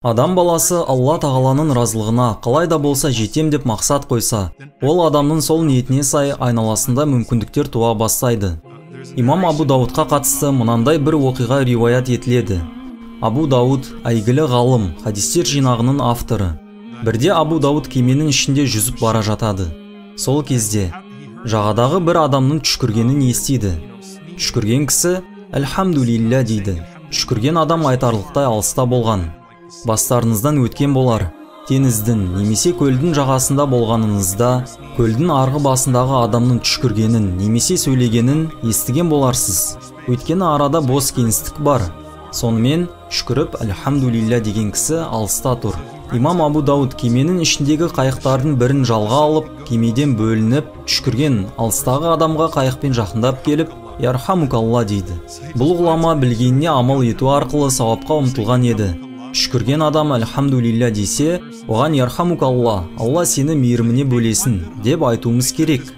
Адам баласы Алла тағаланың разылығына қалай да болса жетем деп мақсат қойса, ол адамның сол ниетіне сай айналасында мүмкіндіктер туа бастайды. Имам Абу Даудқа қатысты мынандай бір оқиға риуаят етіледі. Абу Дауд әйгілі ғалым, хадистер жинағының авторы. Бірде Абу Дауд кеменің ішінде жүзіп бара жатады. Сол кезде жағадағы бір адамның түшкіргенін естиді. Түшкірген кісі «Әлхамдулилля» дейді. Түшкірген адам айтарлықтай алыста болған. Бастарыңыздан өткен болар. Теңіздің немесе көлдің жағасында болғаныңызда, көлдің арғы басындағы адамның түшкіргенін немесе сөйлегенін естіген боларсыз. Өйткені арада бос кеңістік бар. Сонымен шүкіріп «Әлхамдулилля» деген кісі алыста тұр. Имам Абу Дауд кеменің ішіндегі қайықтардың бірін жалға алып, кемеден бөлініп, түшкірген алыстағы адамға қайықпен жақындап келіп, «Ярхамукалла» дейді. Бұл ғұлама білгеніне амал ету арқылы сауапқа ұмтылған еді. Түшкірген адам «Әлхамдулилля» десе, оған «Ярхамукалла», Алла сені мейіріміне бөлесін деп айтуымыз керек.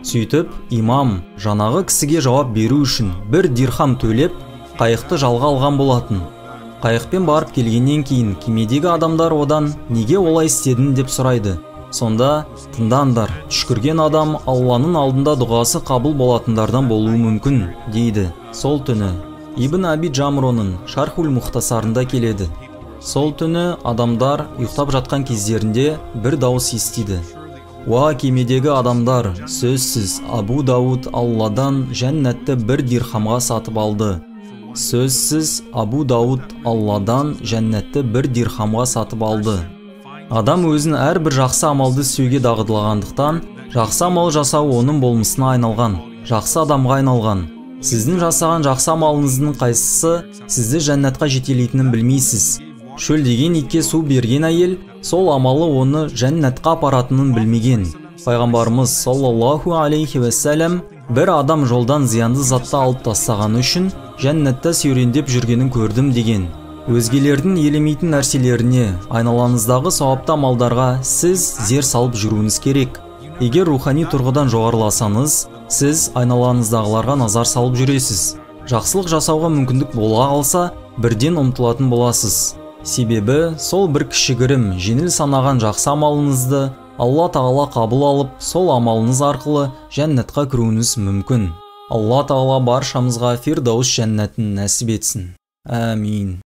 Сөйтіп, имам жаңағы кісіге жауап беру үшін бір дирхам төлеп, қайықты жалға алған болатын. Қайықпен барып келгеннен кейін кемедегі адамдар одан неге олай істедің деп сұрайды. Сонда тыңдаңдар, түшкірген адам Алланың алдында дұғасы қабыл болатындардан болуы мүмкін дейді. Сол түні Ибн Аби Джамроның Шархул Мухтасарында келеді. Сол түні адамдар ұйықтап жатқан кездерінде бір дауыс естиді. Уа кемедегі адамдар, сөзсіз Абу Дауд Алладан жәннәтті бір дирхамға сатып алды. Сөзсіз Абу Дауд Алладан жәннәтті бір дирхамға сатып алды. Адам өзін әрбір жақсы амалды істеуге дағдылағандықтан, жақсы амал жасау оның болмысына айналған, жақсы адамға айналған. Сіздің жасаған жақсы амалыңыздың қайсысы сізді жәннатқа жетелейтінін білмейсіз. Шөлдеген итке су берген әйел, сол амалы оны жәннатқа апаратынын білмеген. Пайғамбарымыз саллаллаху алейхи вассалам бір адам жолдан зиянды затты алып тастағаны үшін жәннатта серуендеп жүргенін көрдім деген. Өзгелердің елемейтін нәрселеріне, айналаңыздағы сауапты амалдарға сіз зер салып жүруіңіз керек. Егер рухани тұрғыдан жоғарыласаңыз, сіз айналаңыздағыларға назар салып жүресіз. Жақсылық жасауға мүмкіндік бола қалса, бірден ұмтылатын боласыз. Себебі сол бір кішігірім, жеңіл санаған жақсы амалыңызды Алла тағала қабыл алып, сол амалыңыз арқылы жәннатқа кіруіңіз мүмкін. Алла тағала баршамызға фирдаус жәннатын нәсіп етсін. Әмин.